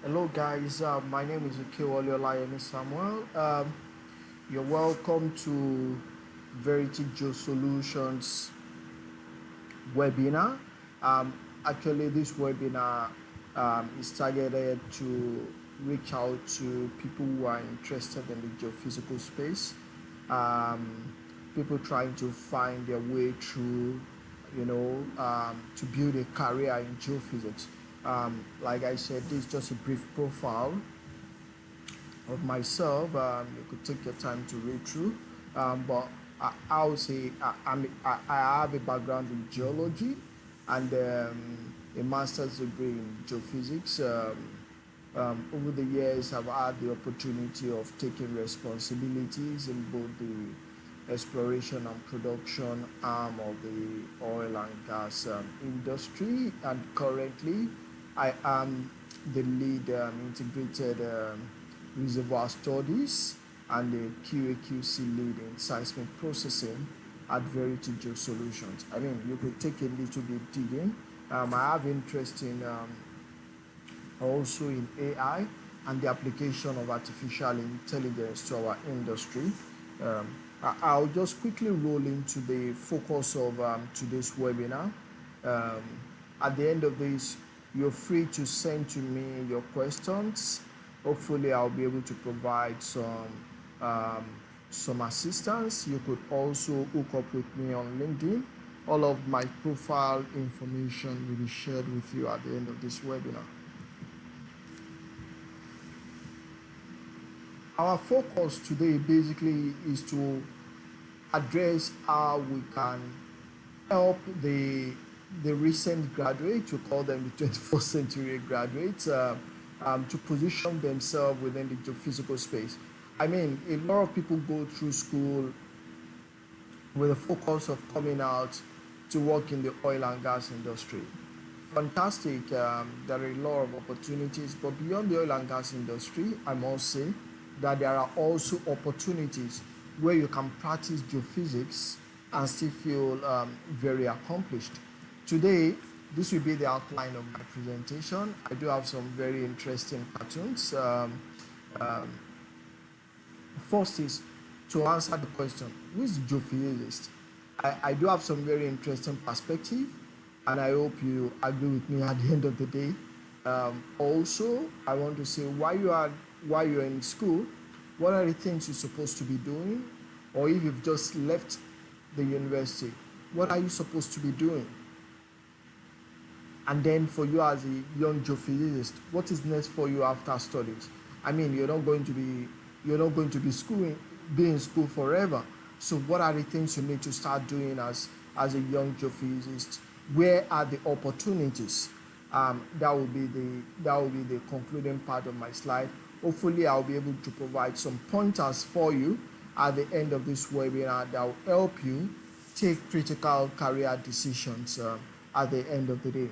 Hello guys, my name is Yemi Samuel. You're welcome to Verity Geo Solutions webinar. Um, Actually, this webinar is targeted to reach out to people who are interested in the geophysical space, um, people trying to find their way through, to build a career in geophysics. Like I said, this is just a brief profile of myself. You could take your time to read through, but I would say I have a background in geology and a master's degree in geophysics. Over the years, I've had the opportunity of taking responsibilities in both the exploration and production arm of the oil and gas industry, and currently I am the lead integrated reservoir studies and the QAQC lead in seismic processing at Verity Geo Solutions. I mean, you could take a little bit digging. I have interest in also in AI and the application of artificial intelligence to our industry. Um, I'll just quickly roll into the focus of today's webinar. Um, at the end of this, you're free to send to me your questions. Hopefully, I'll be able to provide um, some assistance. You could also hook up with me on LinkedIn. All of my profile information will be shared with you at the end of this webinar. Our focus today basically is to address how we can help the recent graduates, we call them the 21st century graduates, to position themselves within the geophysical space. I mean, a lot of people go through school with a focus of coming out to work in the oil and gas industry. Fantastic, there are a lot of opportunities, but beyond the oil and gas industry, I must say that there are also opportunities where you can practice geophysics and still feel very accomplished. Today, this will be the outline of my presentation. I do have some very interesting cartoons. Um, First is to answer the question, who is the geophysicist? I do have some very interesting perspective, and I hope you agree with me at the end of the day. Also, I want to say while you're in school, what are the things you're supposed to be doing, or if you've just left the university, what are you supposed to be doing? And then for you as a young geophysicist, what is next for you after studies? I mean, you're not going to be schooling, be in school forever. So what are the things you need to start doing as a young geophysicist? Where are the opportunities? That will be the concluding part of my slide. Hopefully, I'll be able to provide some pointers for you at the end of this webinar that will help you take critical career decisions at the end of the day.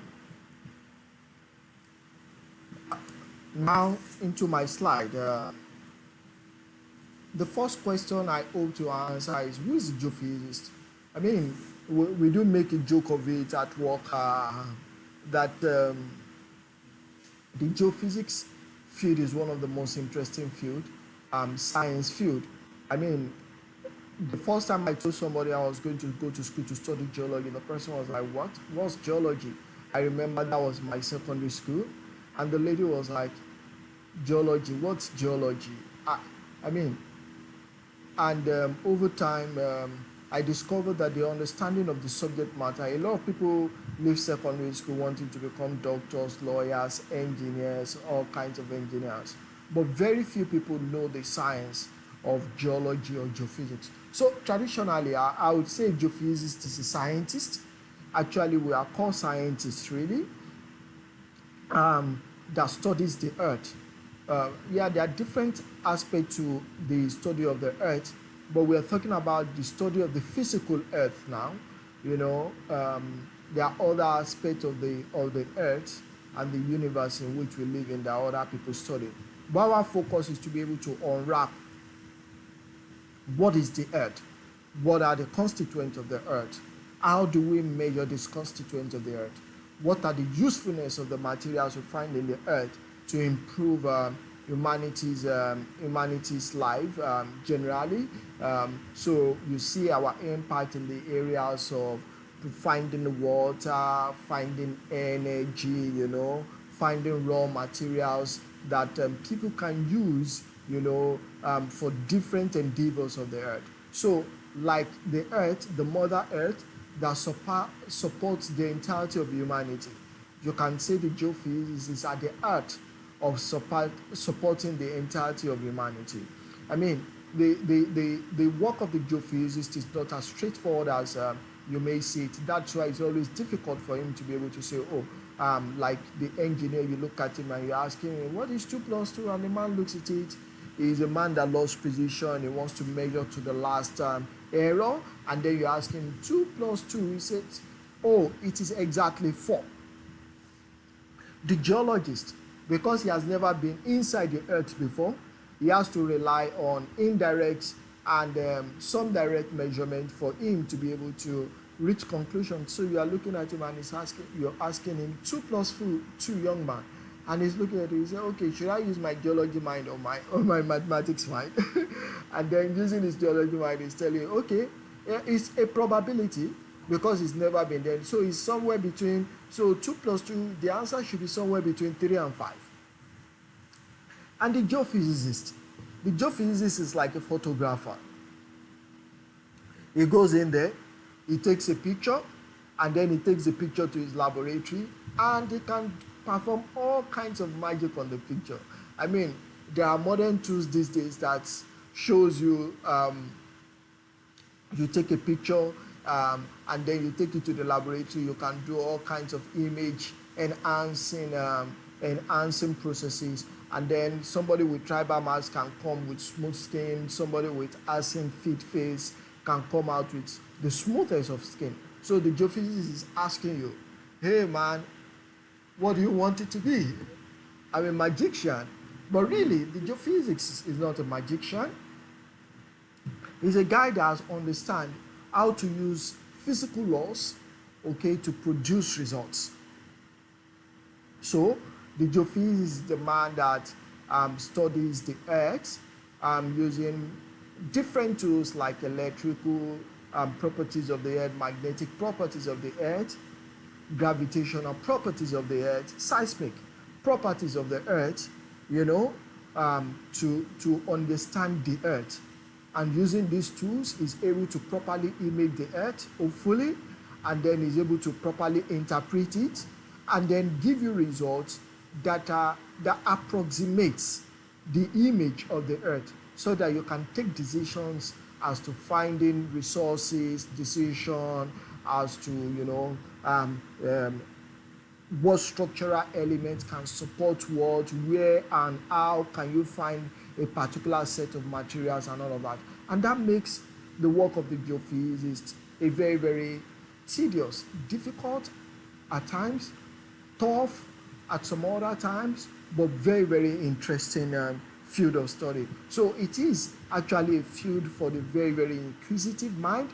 Now into my slide. The first question I hope to answer is, who is a geophysicist? I mean, we do make a joke of it at work that the geophysics field is one of the most interesting field, science field. I mean, the first time I told somebody I was going to go to school to study geology, the person was like, "What? What's geology?" I remember that was my secondary school, and the lady was like, "Geology? What's geology?" I mean, and over time, I discovered that the understanding of the subject matter, a lot of people leave secondary school wanting to become doctors, lawyers, engineers, all kinds of engineers. But very few people know the science of geology or geophysics. So traditionally, I would say geophysicist is a scientist. Actually, we are called scientists, really, that studies the earth. Yeah, there are different aspects to the study of the earth, but we are talking about the study of the physical earth now. There are other aspects of the earth and the universe in which we live in that other people study. But our focus is to be able to unwrap what is the earth, what are the constituents of the earth, how do we measure these constituents of the earth, what are the usefulness of the materials we find in the earth, to improve humanity's life generally. So you see our impact in the areas of finding water, finding energy, finding raw materials that people can use, for different endeavors of the earth. So, like the earth, the mother earth that supports the entirety of humanity, you can say the geophysicists are the art of supporting the entirety of humanity. I mean, the work of the geophysicist is not as straightforward as you may see it. That's why it's always difficult for him to be able to say, oh, like the engineer, you look at him and you're asking him, what is 2 plus 2? And the man looks at it. He's a man that lost precision. He wants to measure to the last error. And then you ask him, 2 plus 2? He says, oh, it is exactly 4. The geologist, because he has never been inside the earth before, he has to rely on indirect and some direct measurement for him to be able to reach conclusions. So you are looking at him and you're asking him 2 plus 2, young man, and he's looking at you. He said, okay, should I use my geology mind or my mathematics mind? And then using his geology mind, he's telling you, okay, it's a probability because it's never been there. So it's somewhere between, so 2 plus 2, the answer should be somewhere between 3 and 5. And the geophysicist is like a photographer. He goes in there, he takes a picture, and then he takes the picture to his laboratory, and he can perform all kinds of magic on the picture. I mean, there are modern tools these days that shows you, you take a picture, and then you take it to the laboratory. You can do all kinds of image enhancing processes. And then somebody with tribal mass can come with smooth skin. Somebody with ashen fit face can come out with the smoothest of skin. So the geophysicist is asking you, hey man, what do you want it to be? I'm a magician. But really, the geophysicist is not a magician. He's a guy that has understand how to use physical laws, okay, to produce results. So the geophysicist is the man that studies the earth using different tools like electrical properties of the earth, magnetic properties of the earth, gravitational properties of the earth, seismic properties of the earth, to understand the earth. And using these tools, is able to properly image the earth, hopefully, and then is able to properly interpret it, and then give you results that approximates the image of the earth, so that you can take decisions as to finding resources, decision as to what structural elements can support what, where and how can you find a particular set of materials and all of that. And that makes the work of the geophysicist a very, very tedious, difficult at times, tough at some other times, but very, very interesting field of study. So it is actually a field for the very, very inquisitive mind,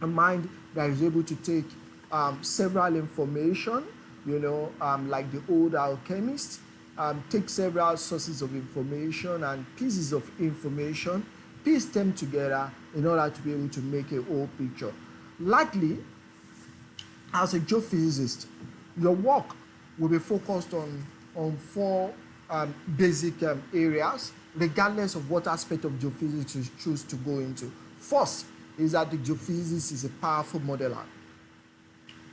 a mind that is able to take several information, like the old alchemist, take several sources of information and pieces of information, piece them together in order to be able to make a whole picture. Likely, as a geophysicist, your work will be focused on 4 basic areas, regardless of what aspect of geophysics you choose to go into. First is that the geophysicist is a powerful modeler,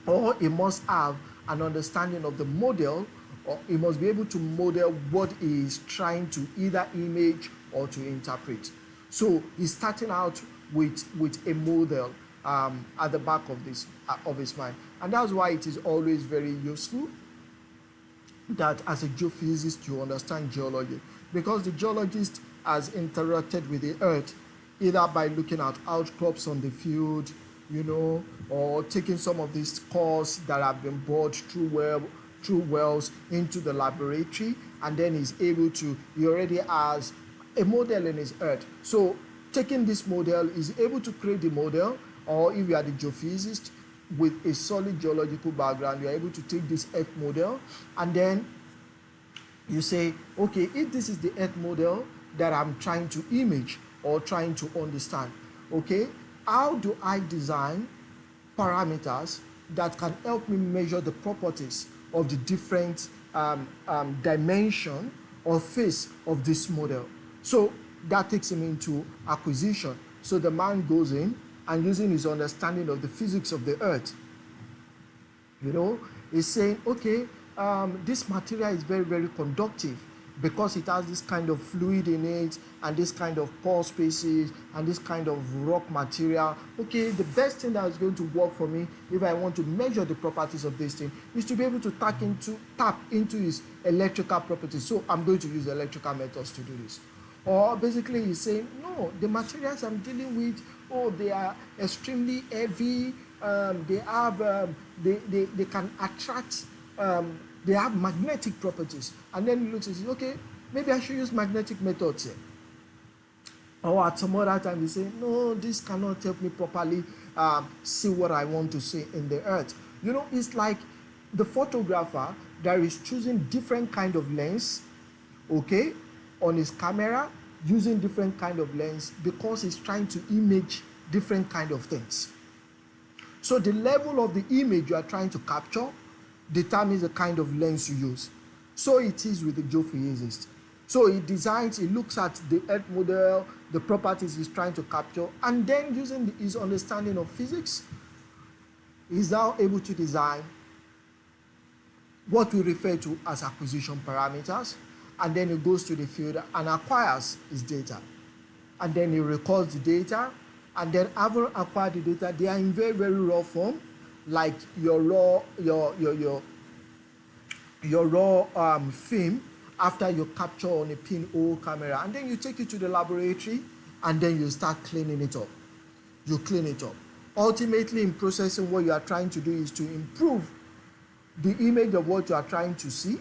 or he must have an understanding of the model, or he must be able to model what he is trying to either image or to interpret. So he's starting out with a model at the back of his mind, and that's why it is always very useful that as a geophysicist you understand geology, because the geologist has interacted with the earth either by looking at outcrops on the field, or taking some of these cores that have been bored through wells into the laboratory, and then he already has a model in his earth. So taking this model, is able to create the model, or if you are the geophysicist with a solid geological background, you are able to take this earth model and then You say, okay, if this is the earth model that I'm trying to image or trying to understand, okay, how do I design parameters that can help me measure the properties of the different dimension or face of this model? So that takes him into acquisition. So the man goes in and using his understanding of the physics of the earth, is saying, okay, this material is very, very conductive because it has this kind of fluid in it and this kind of pore spaces and this kind of rock material. Okay, the best thing that is going to work for me if I want to measure the properties of this thing is to be able to tap into its electrical properties. So I'm going to use electrical methods to do this. Or basically he's saying, no, the materials I'm dealing with, oh, they are extremely heavy, they can attract, they have magnetic properties. And then he looks and says, okay, maybe I should use magnetic methods here. Or at some other time, they say, no, this cannot help me properly see what I want to see in the earth. It's like the photographer that is choosing different kind of lens, okay, on his camera, using different kind of lens because he's trying to image different kind of things. So the level of the image you are trying to capture determines the kind of lens you use. So it is with the geophysicist. So he looks at the earth model, the properties he's trying to capture, and then using his understanding of physics, he's now able to design what we refer to as acquisition parameters, and then he goes to the field and acquires his data. And then he records the data, and then having acquired the data, they are in very, very raw form, like your raw film after you capture on a pinhole camera, and then you take it to the laboratory and then you start cleaning it up. You clean it up. Ultimately, in processing, what you are trying to do is to improve the image of what you are trying to see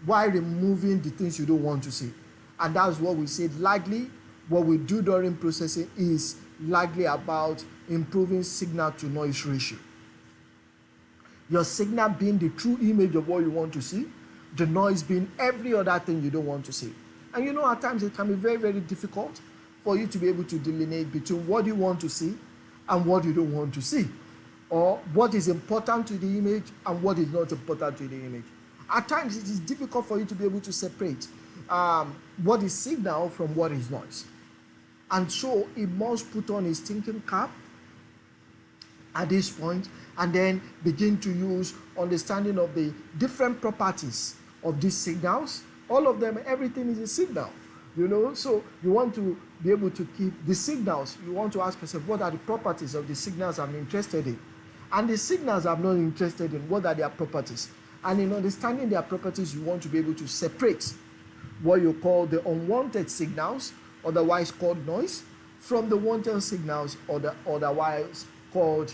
while removing the things you don't want to see. And that's what we said. Likely, what we do during processing is largely about improving signal to noise ratio. Your signal being the true image of what you want to see, the noise being every other thing you don't want to see. And at times it can be very, very difficult for you to be able to delineate between what you want to see and what you don't want to see, or what is important to the image and what is not important to the image. At times it is difficult for you to be able to separate what is signal from what is noise. And so he must put on his thinking cap at this point and then begin to use understanding of the different properties of these signals. All of them, everything is a signal, so you want to be able to keep the signals. You want to ask yourself, what are the properties of the signals I'm interested in? And the signals I'm not interested in, what are their properties? And in understanding their properties, you want to be able to separate what you call the unwanted signals, otherwise called noise, from the wanted signals, or the otherwise called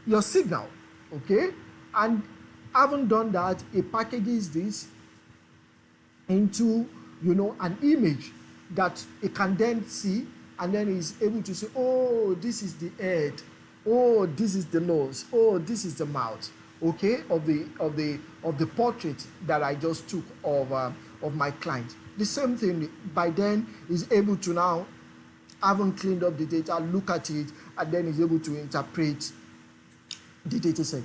your signal, okay? And having done that, it packages this into, an image that it can then see, and then is able to say, oh, this is the head, oh, this is the nose, oh, this is the mouth, okay, of the portrait that I just took of my client. The same thing, by then is able to now, having cleaned up the data, look at it, and then is able to interpret the data set.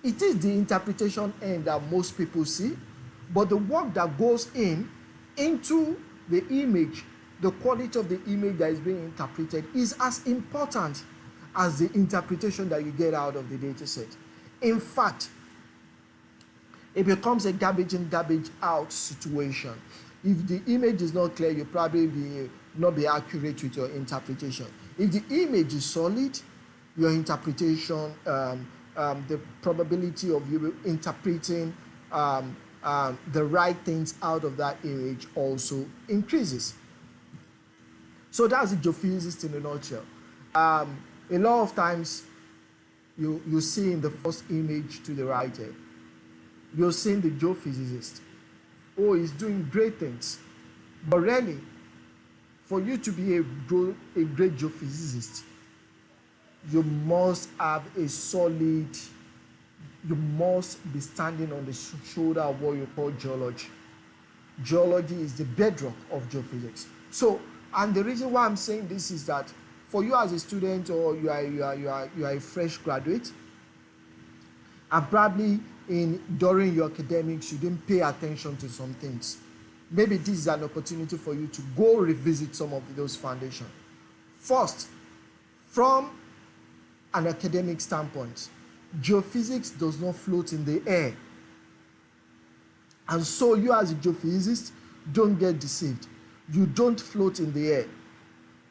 It is the interpretation end that most people see, but the work that goes into the image, the quality of the image that is being interpreted is as important as the interpretation that you get out of the data set. In fact, it becomes a garbage in, garbage out situation. If the image is not clear, you probably not be accurate with your interpretation. If the image is solid, your interpretation, the probability of you interpreting the right things out of that image also increases. So that's the geophysicist in a nutshell. A lot of times, you see in the first image to the right here, you're seeing the geophysicist. Oh, he's doing great things. But really, for you to be a great geophysicist, you must have you must be standing on the shoulder of what you call geology. Geology is the bedrock of geophysics. So, and the reason why I'm saying this is that for you as a student, or you are a fresh graduate, and probably during your academics you didn't pay attention to some things. Maybe this is an opportunity for you to go revisit some of those foundations. First, from an academic standpoint, geophysics does not float in the air. And so you as a geophysicist, don't get deceived. You don't float in the air.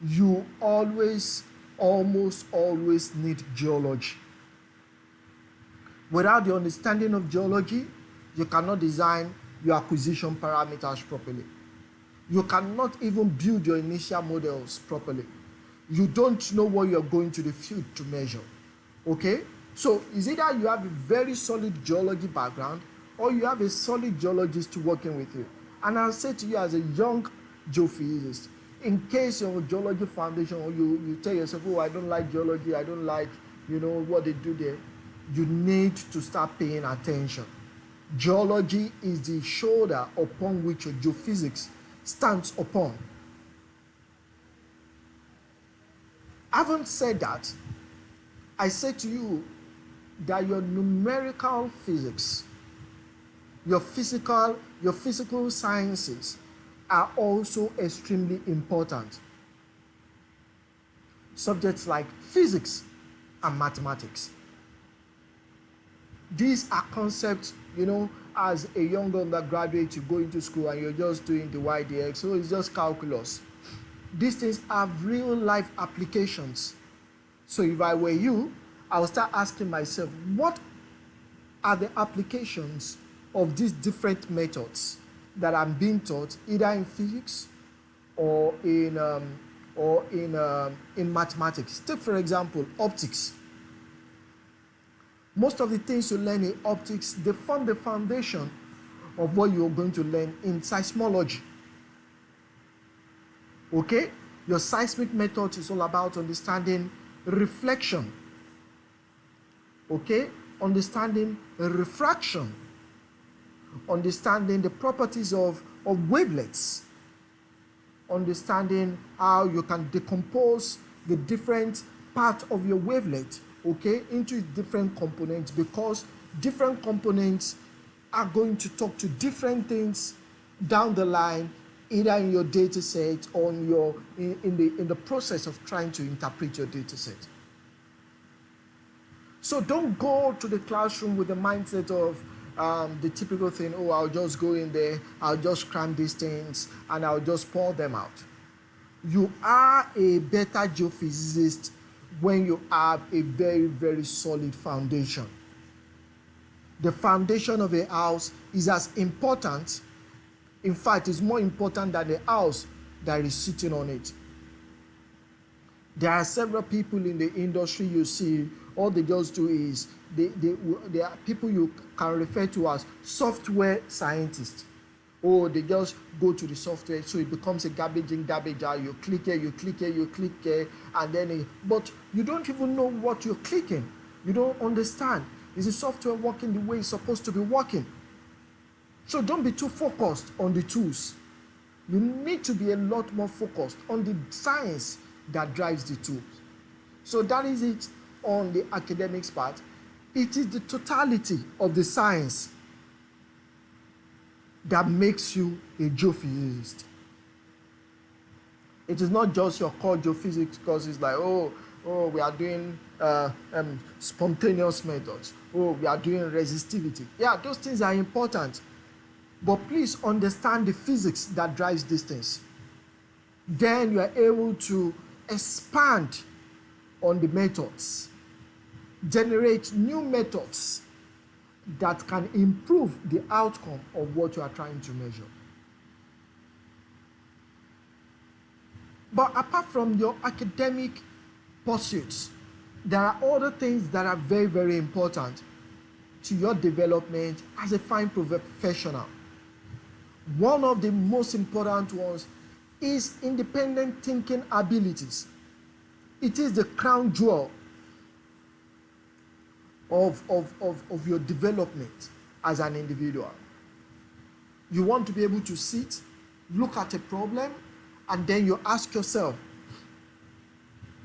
You almost always need geology. Without the understanding of geology, you cannot design your acquisition parameters properly. You cannot even build your initial models properly. You don't know what you're going to the field to measure. Okay? So it's either you have a very solid geology background, or you have a solid geologist working with you. And I'll say to you as a young geophysicist, in case your geology foundation, or you tell yourself, oh, I don't like geology, I don't like, what they do there, you need to start paying attention. Geology is the shoulder upon which your geophysics stands upon. Having said that, I say to you that your numerical physics, your physical sciences are also extremely important. Subjects like physics and mathematics. These are concepts, as a young undergraduate, you go into school and you're just doing the y, the x, so it's just calculus. These things have real life applications. So if I were you, I would start asking myself, what are the applications of these different methods that I'm being taught, either in physics or in mathematics? Take, for example, optics. Most of the things you learn in optics, they form the foundation of what you're going to learn in seismology. Okay? Your seismic method is all about understanding reflection. Okay? Understanding refraction. Understanding the properties of wavelets. Understanding how you can decompose the different parts of your wavelet, okay, into different components, because different components are going to talk to different things down the line, either in your data set or in the process of trying to interpret your data set. So don't go to the classroom with the mindset of the typical thing, oh, I'll just go in there, I'll just cram these things, and I'll just pour them out. You are a better geophysicist when you have a very, very solid foundation. The foundation of a house is as important, in fact, it's more important than the house that is sitting on it. There are several people in the industry you see, all they just do is, they are people you can refer to as software scientists. Or they just go to the software, so it becomes a garbage in, garbage out. You click here, you click here, you click here, and then but you don't even know what you're clicking. You don't understand. Is the software working the way it's supposed to be working? So don't be too focused on the tools. You need to be a lot more focused on the science that drives the tools. So that is it on the academics part. It is the totality of the science that makes you a geophysicist. It is not just your core geophysics courses like, oh, we are doing spontaneous methods. Oh, we are doing resistivity. Yeah, those things are important. But please understand the physics that drives these things. Then you are able to expand on the methods, generate new methods that can improve the outcome of what you are trying to measure. But apart from your academic pursuits, there are other things that are very, very important to your development as a fine professional. One of the most important ones is independent thinking abilities. It is the crown jewel of your development as an individual. You want to be able to sit, look at a problem, and then you ask yourself,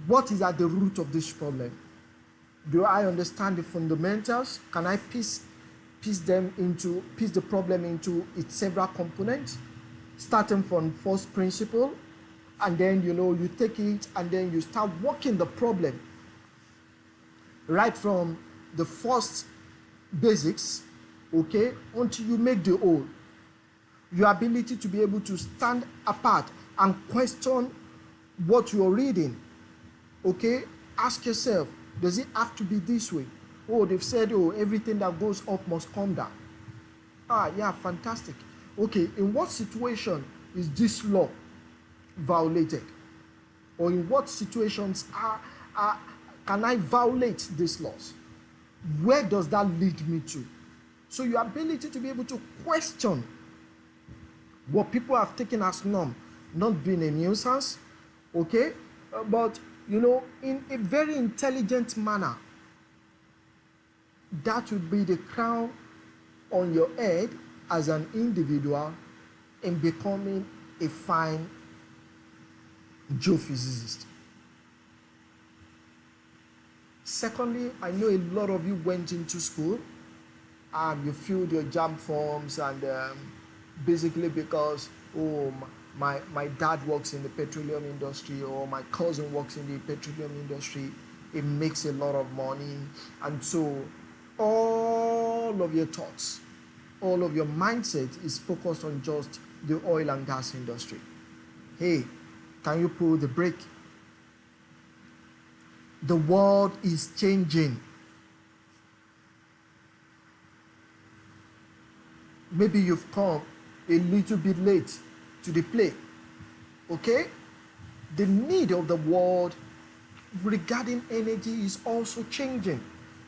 what is at the root of this problem? Do I understand the fundamentals? Can I piece the problem into its several components, starting from first principle, and then you take it and then you start working the problem right from the first basics, okay, until you make the whole. Your ability to be able to stand apart and question what you're reading, okay, ask yourself, does it have to be this way? Oh, they've said, oh, everything that goes up must come down. Ah, yeah, fantastic. Okay, in what situation is this law violated? Or in what situations can I violate these laws? Where does that lead me to? So your ability to be able to question what people have taken as norm, not being a nuisance, okay, but in a very intelligent manner, that would be the crown on your head as an individual in becoming a fine geophysicist. Secondly, I know a lot of you went into school and you filled your JAM forms, and basically because, oh, my dad works in the petroleum industry, or my cousin works in the petroleum industry, it makes a lot of money, and so all of your thoughts, all of your mindset is focused on just the oil and gas industry. Hey, can you pull the brake? The world is changing. Maybe you've come a little bit late to the play, okay? The need of the world regarding energy is also changing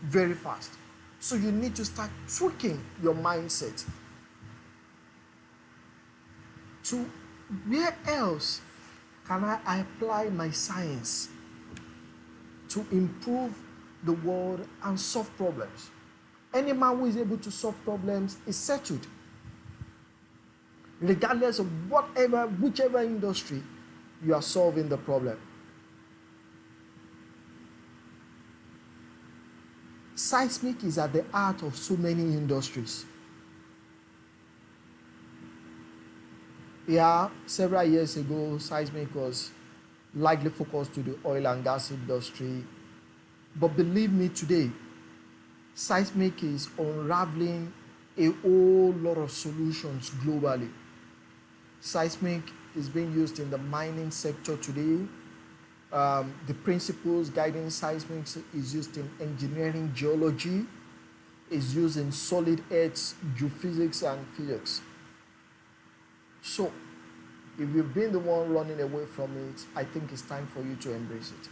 very fast. So you need to start tweaking your mindset to where else can I apply my science to improve the world and solve problems. Any man who is able to solve problems is settled, regardless of whichever industry you are solving the problem. Seismic is at the heart of so many industries. Yeah, several years ago, seismic was likely focused to the oil and gas industry. But believe me, today, seismic is unraveling a whole lot of solutions globally. Seismic is being used in the mining sector today. The principles guiding seismic is used in engineering geology, is used in solid earth geophysics and physics. So, if you've been the one running away from it, I think it's time for you to embrace it.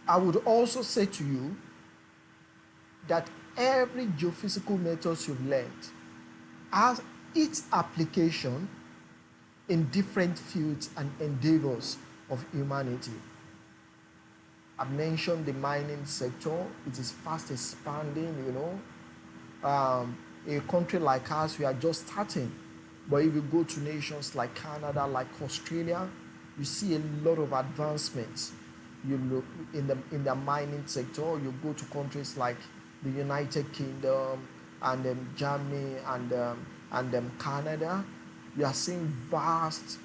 I would also say to you that every geophysical method you've learned has its application in different fields and endeavors of humanity. I've mentioned the mining sector. It is fast expanding, a country like us, we are just starting. But if you go to nations like Canada, like Australia, you see a lot of advancements. You look in the mining sector. You go to countries like the United Kingdom and Germany and Canada. You are seeing vast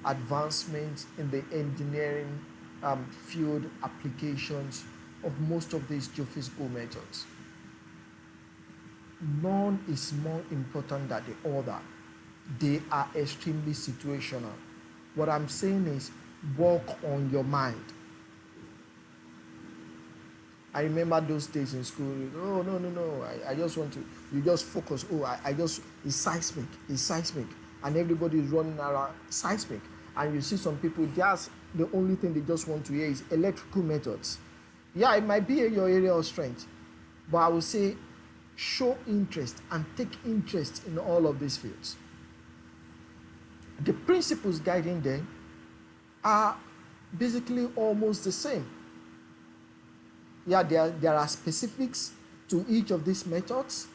advancements in the engineering field applications of most of these geophysical methods. None is more important than the other. They are extremely situational. What I'm saying is, work on your mind. I remember those days in school. Oh, no. I just want to, you just focus. Oh, it's seismic. And everybody is running around seismic. And you see some people, just the only thing they just want to hear is electrical methods. Yeah, it might be your area of strength. But I would say, show interest and take interest in all of these fields. The principles guiding them are basically almost the same. Yeah, there are specifics to each of these methods,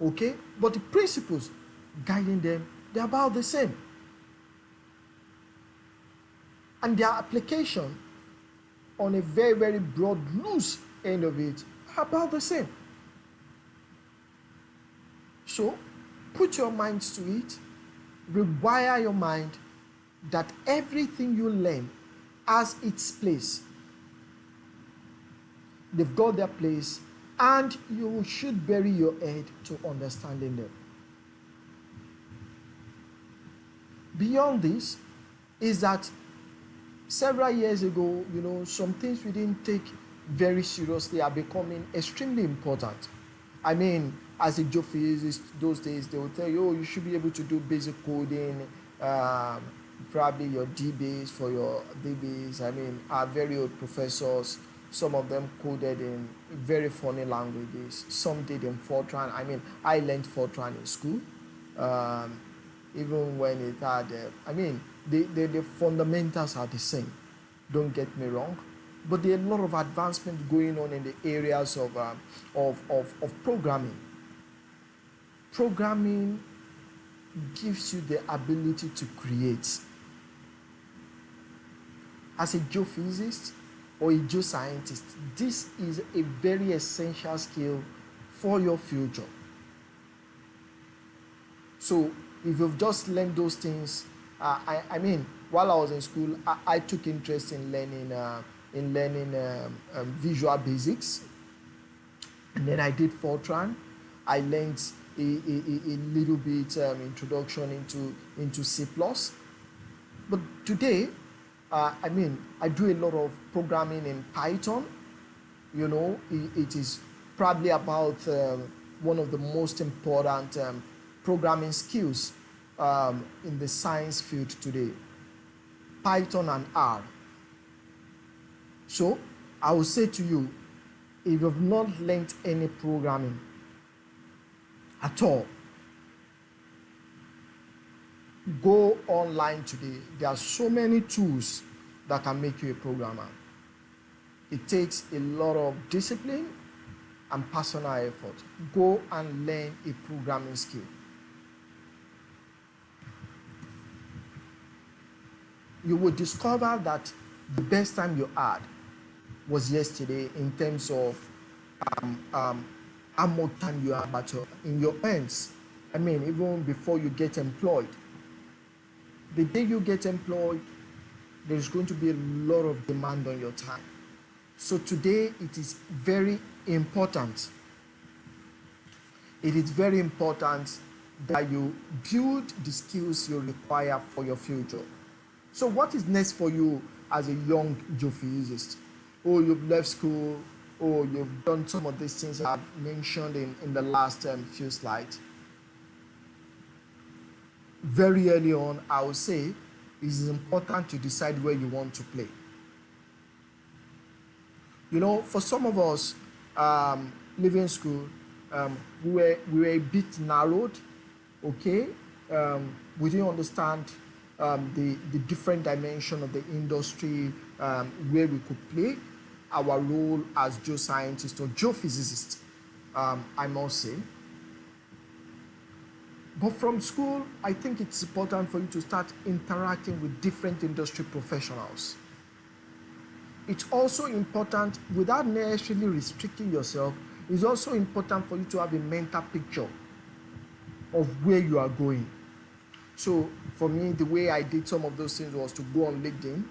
okay? But the principles guiding them, they're about the same. And their application on a very, very broad, loose end of it are about the same. So, put your minds to it, rewire your mind that everything you learn has its place. They've got their place, and you should bury your head to understanding them. Beyond this is that several years ago, some things we didn't take very seriously are becoming extremely important. I mean, as a geophysicist, those days they will tell you, oh, you should be able to do basic coding, probably your DBase for your DBase. I mean, our very old professors, some of them coded in very funny languages. Some did in Fortran. I mean, I learned Fortran in school. Even when it had, the fundamentals are the same. Don't get me wrong, but there are a lot of advancement going on in the areas of programming. Programming gives you the ability to create. As a geophysicist or a geoscientist, this is a very essential skill for your future. So if you've just learned those things, while I was in school, I took interest in learning visual basics, and then I did Fortran. I learned a little bit introduction into C++. But today, I do a lot of programming in Python. It is probably about one of the most important programming skills in the science field today. Python and R. So I will say to you, if you've not learned any programming at all, go online today. There are so many tools that can make you a programmer. It takes a lot of discipline and personal effort. Go and learn a programming skill. You will discover that the best time you had was yesterday in terms of how much time you have in your hands. Even before you get employed. The day you get employed, there's going to be a lot of demand on your time. So today, it is very important. It is very important that you build the skills you require for your future. So what is next for you as a young geophysicist? Oh, you've left school. Oh, you've done some of these things I've mentioned in the last few slides. Very early on, I would say it is important to decide where you want to play. For some of us, leaving school, we were a bit narrowed, okay? We didn't understand the different dimension of the industry where we could play our role as geoscientists or geophysicists, I must say. But from school, I think it's important for you to start interacting with different industry professionals. It's also important, without necessarily restricting yourself, it's also important for you to have a mental picture of where you are going. So for me, the way I did some of those things was to go on LinkedIn,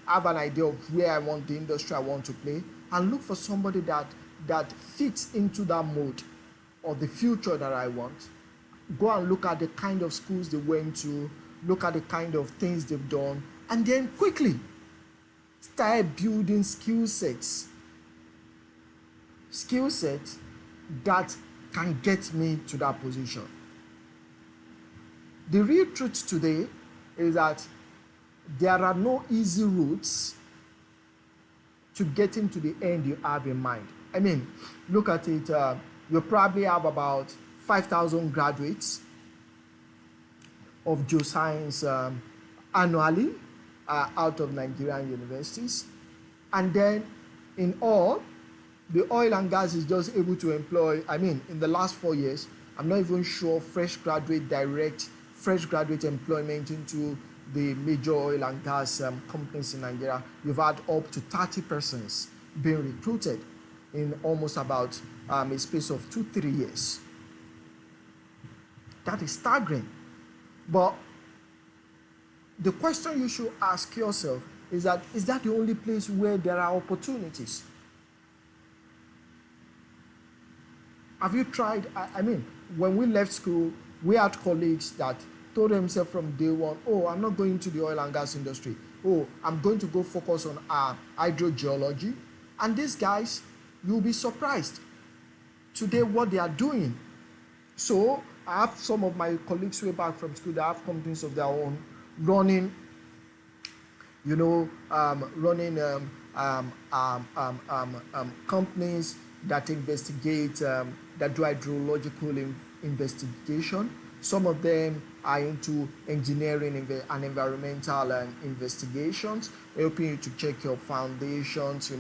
have an idea of where I want the industry I want to play, and look for somebody that fits into that mode or the future that I want. Go and look at the kind of schools they went to, look at the kind of things they've done, and then quickly start building skill sets that can get me to that position. The real truth today is that there are no easy routes to getting to the end you have in mind. Look at it, you probably have about 5,000 graduates of geoscience annually out of Nigerian universities. And then in all, the oil and gas is just able to employ, I mean, in the last 4 years, I'm not even sure fresh graduate employment into the major oil and gas companies in Nigeria. You've had up to 30 persons being recruited in almost about a space of 2-3 years. That is staggering. But the question you should ask yourself is that the only place where there are opportunities? Have you tried? I mean, when we left school, we had colleagues that told themselves from day one, oh, I'm not going to the oil and gas industry. Oh, I'm going to go focus on hydrogeology. And these guys, you'll be surprised today what they are doing. So I have some of my colleagues way back from school that have companies of their own running, companies that investigate, that do hydrological investigation. Some of them are into engineering and environmental investigations, helping you to check your foundations.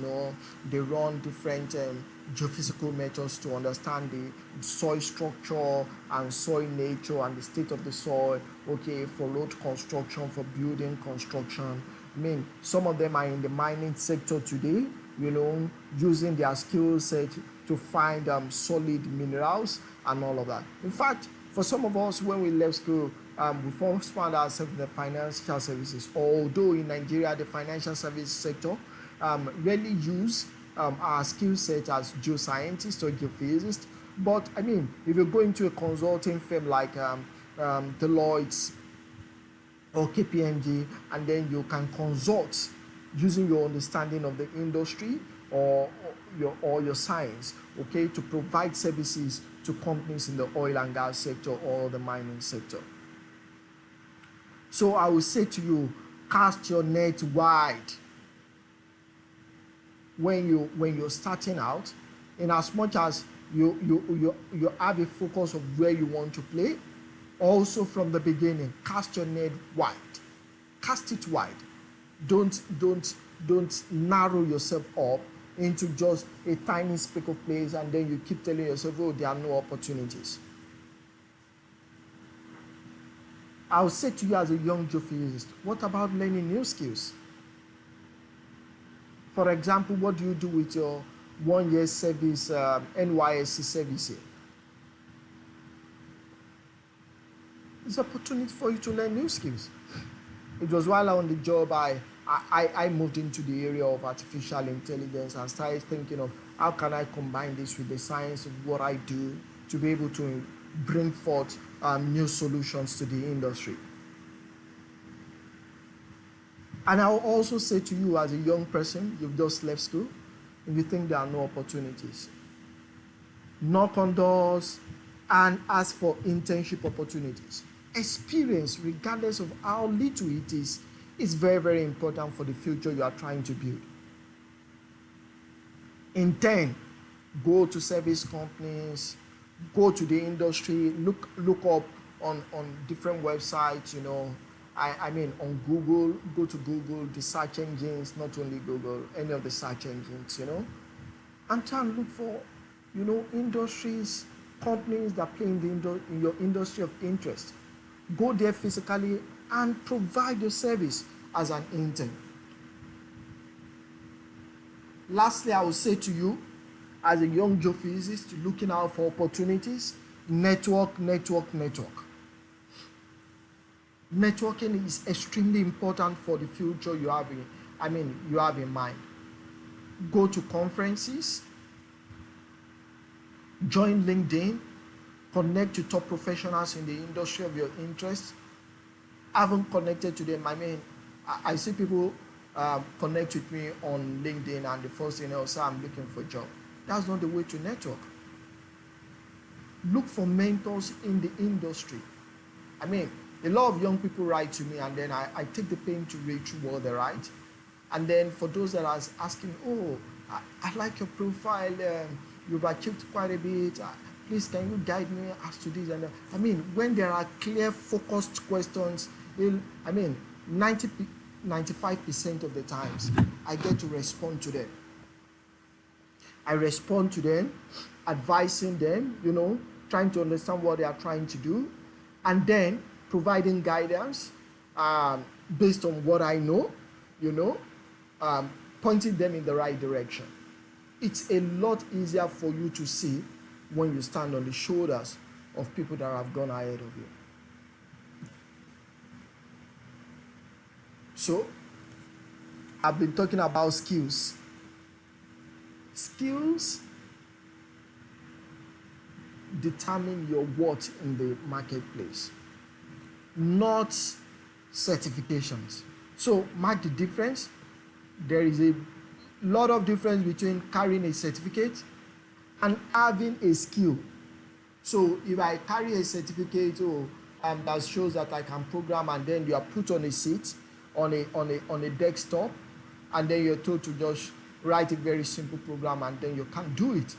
They run different geophysical methods to understand the soil structure and soil nature and the state of the soil, okay, for road construction, for building construction. I mean, some of them are in the mining sector today, using their skill set to find solid minerals and all of that. In fact, for some of us, when we left school, we first found ourselves in the financial services. Although in Nigeria, the financial service sector rarely use our skill set as geoscientists or geophysicists. But I mean, if you go into a consulting firm like Deloitte or KPMG, and then you can consult using your understanding of the industry or your science, okay, to provide services to companies in the oil and gas sector or the mining sector. So I will say to you, cast your net wide when you're starting out, in as much as you have a focus of where you want to play. Also from the beginning, cast your net wide. Cast it wide. Don't narrow yourself up into just a tiny speck of place, and then you keep telling yourself, oh, there are no opportunities. I'll say to you as a young geophysicist, what about learning new skills? For example, what do you do with your 1-year service, NYSC service here? It's an opportunity for you to learn new skills. It was while on the job I moved into the area of artificial intelligence and started thinking of how can I combine this with the science of what I do to be able to bring forth new solutions to the industry. And I'll also say to you as a young person, you've just left school, if you think there are no opportunities, knock on doors and ask for internship opportunities. Experience, regardless of how little it is very, very important for the future you are trying to build. Intern, go to service companies, go to the industry, look up on different websites, I mean on Google, go to Google, the search engines, not only Google, any of the search engines, and try and look for, industries, companies that play in your industry of interest. Go there physically and provide your service as an intern. Lastly, I will say to you, as a young geophysicist looking out for opportunities, network. Networking is extremely important for the future you have in mind. Go to conferences, join LinkedIn, connect to top professionals in the industry of your interest. I haven't connected to them. I see people connect with me on LinkedIn, and the first thing they'll say, I'm looking for a job. That's not the way to network. Look for mentors in the industry. A lot of young people write to me, and then I take the pain to read through what they write. And then for those that are asking, oh, I like your profile, you've achieved quite a bit, please can you guide me as to this and that. When there are clear, focused questions, 95% of the times I get to respond to them. I respond to them, advising them, trying to understand what they are trying to do, and then providing guidance um, based on what I know, you know, um, pointing them in the right direction. It's a lot easier for you to see when you stand on the shoulders of people that have gone ahead of you. So, I've been talking about skills. Skills determine your worth in the marketplace, not certifications. So, mark the difference. There is a lot of difference between carrying a certificate and having a skill. So if I carry a certificate that shows that I can program, and then you are put on a seat on a desktop, and then you're told to just write a very simple program, and then you can't do it,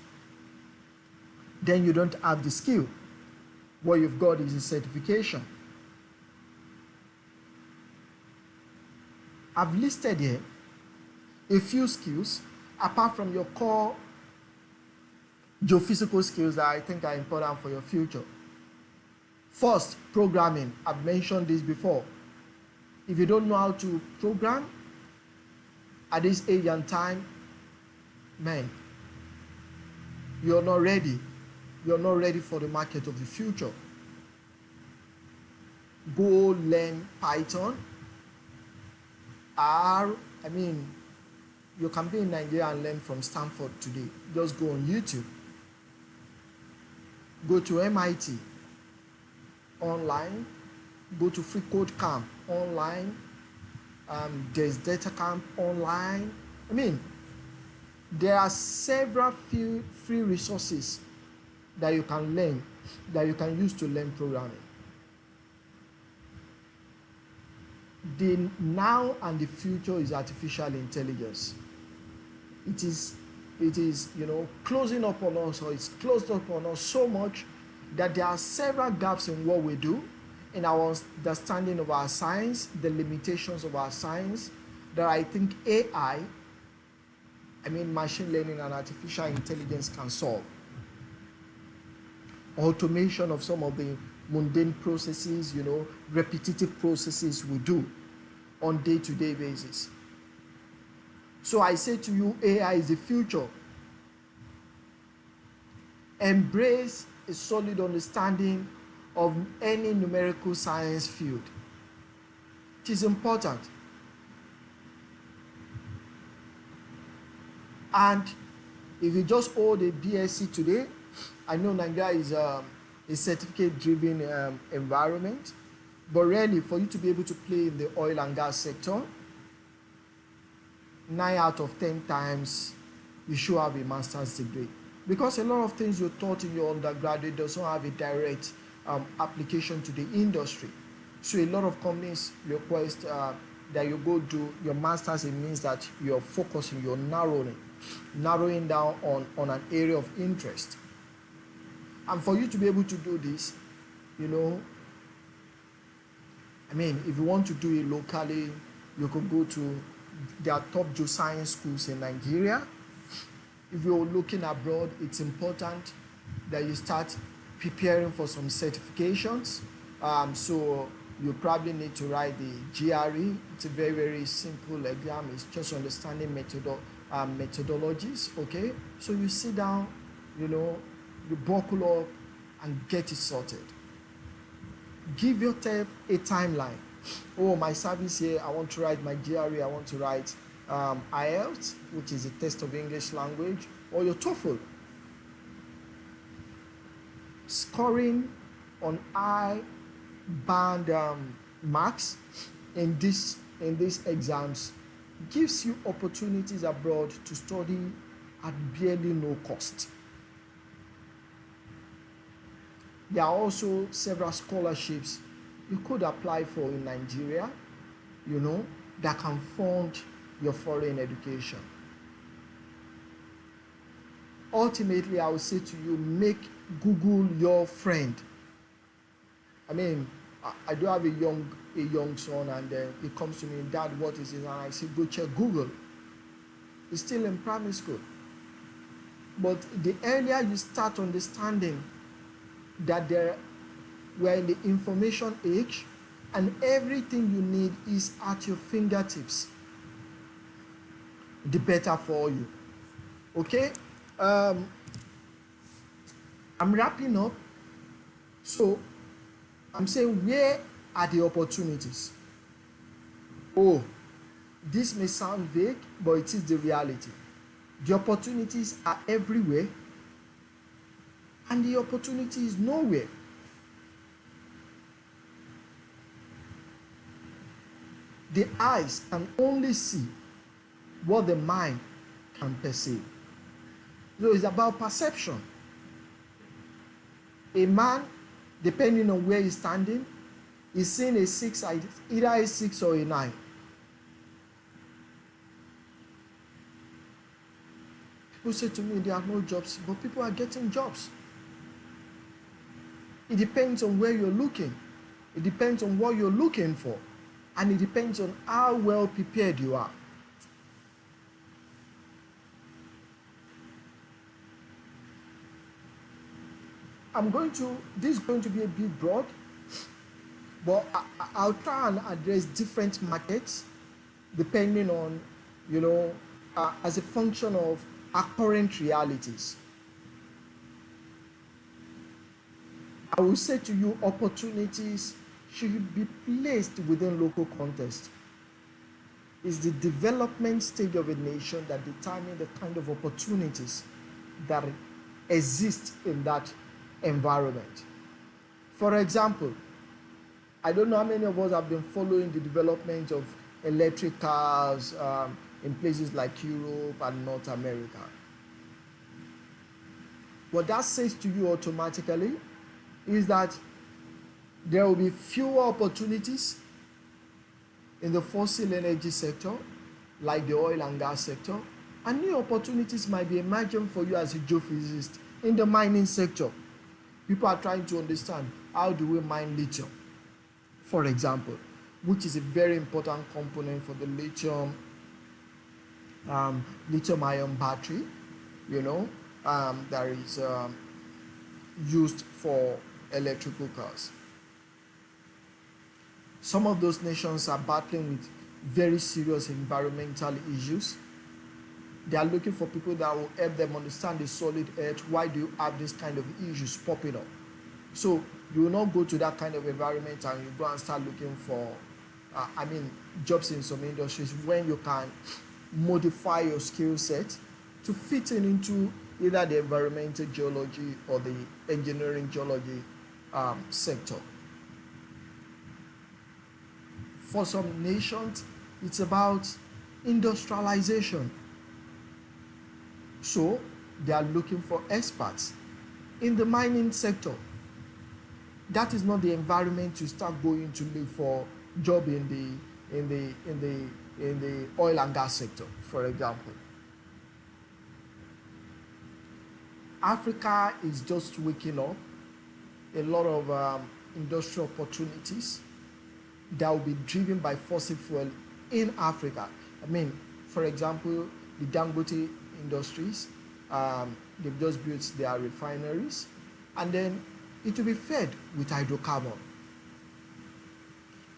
then you don't have the skill. What you've got is a certification. I've listed here a few skills apart from your core geophysical skills that I think are important for your future. First, programming. I've mentioned this before. If you don't know how to program at this age and time, man, you're not ready. You're not ready for the market of the future. Go learn Python, R. You can be in Nigeria and learn from Stanford today. Just go on YouTube. Go to MIT online. Go to Free Code Camp online. There's Data Camp online. There are several free resources that you can learn, that you can use to learn programming. The now and the future is artificial intelligence. It is closing up on us, or it's closed up on us so much that there are several gaps in what we do, in our understanding of our science, the limitations of our science, that I think machine learning and artificial intelligence can solve. Automation of some of the mundane processes, repetitive processes we do on day-to-day basis. So I say to you, AI is the future. Embrace a solid understanding of any numerical science field. It is important. And if you just hold a BSc today, I know Nigeria is a certificate-driven environment, but really for you to be able to play in the oil and gas sector, 9 out of 10 times you should have a master's degree, because a lot of things you're taught in your undergraduate doesn't have a direct application to the industry. So a lot of companies request that you go do your master's. It means that you're focusing, you're narrowing down on an area of interest. And for you to be able to do this, if you want to do it locally, you could go to their top geoscience schools in Nigeria. If you're looking abroad, it's important that you start preparing for some certifications. So you probably need to write the GRE. It's a very, very simple exam. It's just understanding methodologies, okay? So you sit down, you buckle up and get it sorted. Give yourself a timeline. Oh, my service here, I want to write my GRE, I want to write IELTS, which is a test of English language, or your TOEFL. Scoring on high-band marks in these exams gives you opportunities abroad to study at barely no cost. There are also several scholarships you could apply for in Nigeria, that can fund your foreign education. Ultimately, I would say to you, make Google your friend. I do have a young son, and he comes to me, Dad, what is it? And I say, go check Google. He's still in primary school. But the earlier you start understanding that we're in the information age and everything you need is at your fingertips, the better for you. Okay? Um, I'm wrapping up. So I'm saying, where are the opportunities? Oh, this may sound vague, but it is the reality. The opportunities are everywhere, and the opportunity is nowhere. The eyes can only see what the mind can perceive. So it's about perception. A man, depending on where he's standing, is seeing a six, either a six or a nine. People say to me there are no jobs, but people are getting jobs. It depends on where you're looking. It depends on what you're looking for. And it depends on how well prepared you are. This is going to be a bit broad, but I'll try and address different markets depending on, as a function of our current realities. I will say to you, opportunities should be placed within local context. It's the development stage of a nation that determines the kind of opportunities that exist in that environment. For example, I don't know how many of us have been following the development of electric cars in places like Europe and North America. What that says to you automatically is that there will be fewer opportunities in the fossil energy sector, like the oil and gas sector, and new opportunities might be emerging for you as a geophysicist in the mining sector. People are trying to understand, how do we mine lithium, for example, which is a very important component for the lithium ion battery, that is used for electrical cars. Some of those nations are battling with very serious environmental issues. They are looking for people that will help them understand the solid earth. Why do you have this kind of issues popping up? So you will not go to that kind of environment and you go and start looking for, jobs in some industries when you can modify your skill set to fit into either the environmental geology or the engineering geology sector. For some nations, it's about industrialization. So they are looking for experts in the mining sector. That is not the environment to start going to look for job in the oil and gas sector, for example. Africa is just waking up. A lot of industrial opportunities that will be driven by fossil fuel in Africa. For example, the Dangote industries, they've just built their refineries, and then it will be fed with hydrocarbon.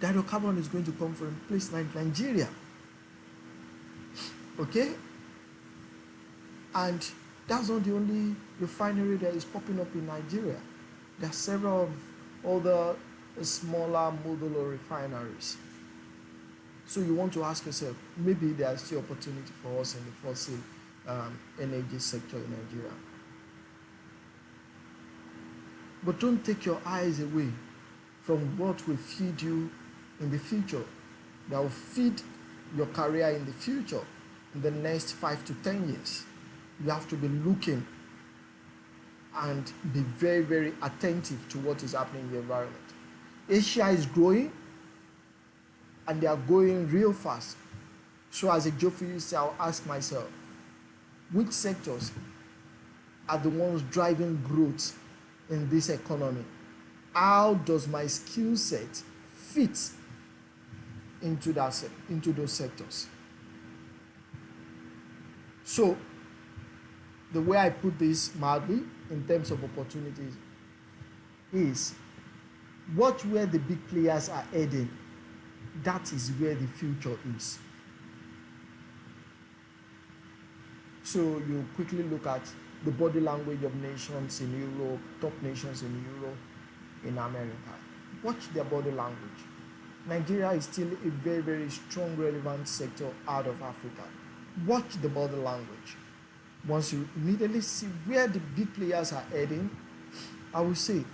The hydrocarbon is going to come from a place like Nigeria. Okay? And that's not the only refinery that is popping up in Nigeria. There are several of other smaller modular refineries. So you want to ask yourself, maybe there's still opportunity for us in the fossil energy sector in Nigeria. But don't take your eyes away from what will feed you in the future, that will feed your career in the future, in the next 5 to 10 years. You have to be looking and be very, very attentive to what is happening in the environment. Asia is growing, and they are going real fast. So as a geophysicist, I'll ask myself, which sectors are the ones driving growth in this economy? How does my skill set fit into those sectors? So the way I put this mildly in terms of opportunities is watch where the big players are heading. That is where the future is. So you quickly look at the body language of nations in Europe, top nations in Europe, in America. Watch their body language. Nigeria is still a very, very strong, relevant sector out of Africa. Watch the body language. Once you immediately see where the big players are heading, I will say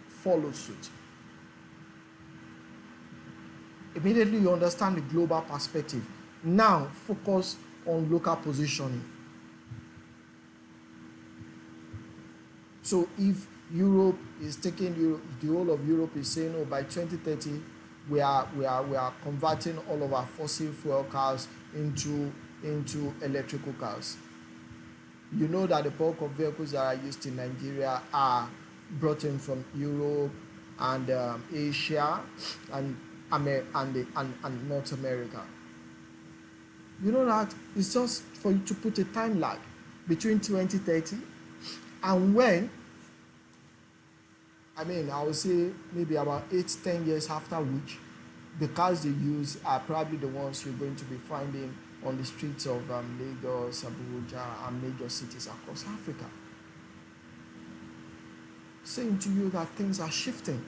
follow suit. Immediately you understand the global perspective. Now focus on local positioning. So if Europe is taking the whole of Europe is saying, oh, by 2030 we are converting all of our fossil fuel cars into electrical cars. You know that the bulk of vehicles that are used in Nigeria are brought in from Europe and Asia and North America. You know that it's just for you to put a time lag between 2030 and when, I would say maybe about 8-10 years after which the cars they use are probably the ones you're going to be finding on the streets of Lagos, Abuja, and major cities across Africa. Saying to you that things are shifting.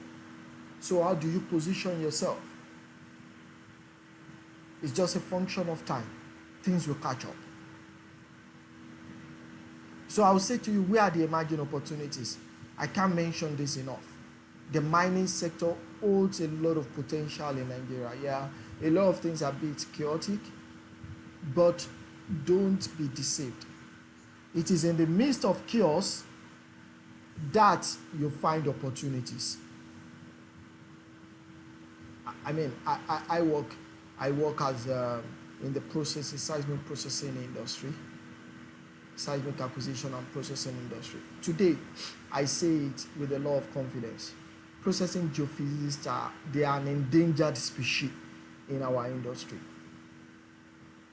So how do you position yourself? It's just a function of time. Things will catch up. So I will say to you, where are the emerging opportunities? I can't mention this enough. The mining sector holds a lot of potential in Nigeria. Yeah, a lot of things are a bit chaotic, but don't be deceived. It is in the midst of chaos that you find opportunities. I work as in the seismic processing industry, seismic acquisition and processing industry. Today, I say it with a lot of confidence. Processing geophysicists they are an endangered species in our industry.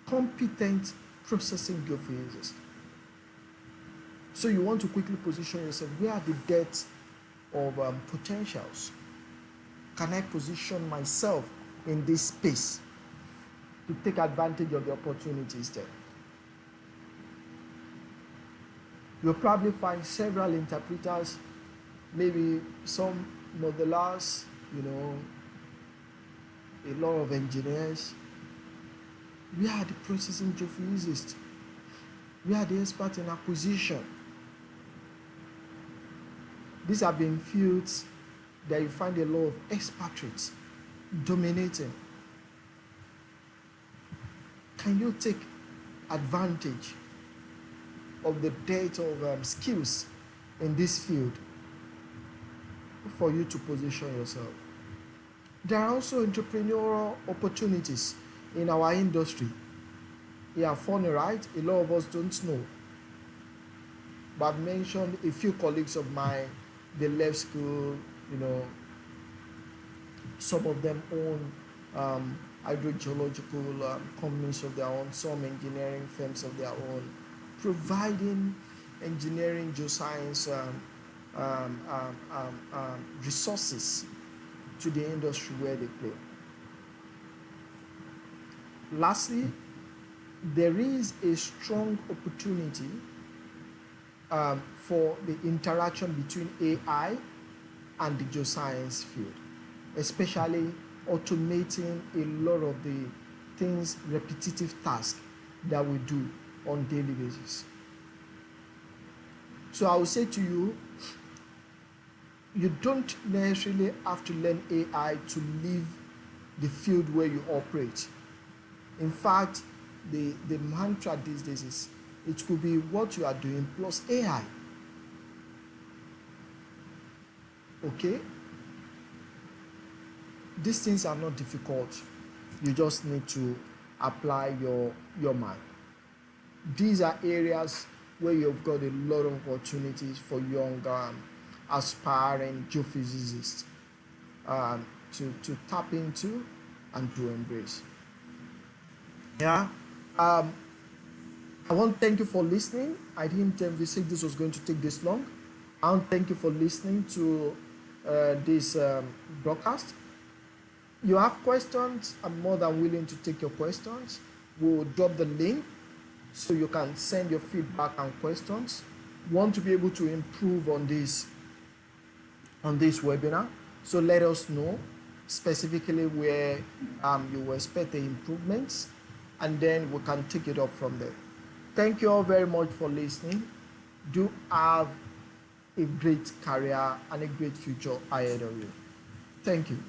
Competent processing geophysicists. So you want to quickly position yourself. Where are the depths of potentials? Can I position myself in this space to take advantage of the opportunities there? You'll probably find several interpreters, maybe some modelers, a lot of engineers. We are the processing geophysicists. We are the experts in acquisition. These have been fields that you find a lot of expatriates dominating. Can you take advantage of the depth of skills in this field for you to position yourself? There are also entrepreneurial opportunities in our industry. Yeah, funny, right? A lot of us don't know. But I've mentioned a few colleagues of mine, they left school, some of them own hydrogeological companies of their own, some engineering firms of their own, providing engineering, geoscience resources to the industry where they play. Lastly, there is a strong opportunity for the interaction between AI and the geoscience field, especially automating a lot of the things, repetitive tasks that we do on daily basis. So I will say to you, you don't necessarily have to learn AI to leave the field where you operate. In fact, the mantra these days is it could be what you are doing plus AI. Okay? These things are not difficult. You just need to apply your mind. These are areas where you've got a lot of opportunities for young aspiring geophysicists to tap into and to embrace. Yeah. I want to thank you for listening. I didn't envisage this was going to take this long. I want to thank you for listening to this broadcast. You have questions, I'm more than willing to take your questions. We'll drop the link so you can send your feedback and questions. Want to be able to improve on this webinar, so let us know specifically where you expect the improvements, and then we can take it up from there. Thank you all very much for listening. Do have a great career and a great future ahead of you. Thank you.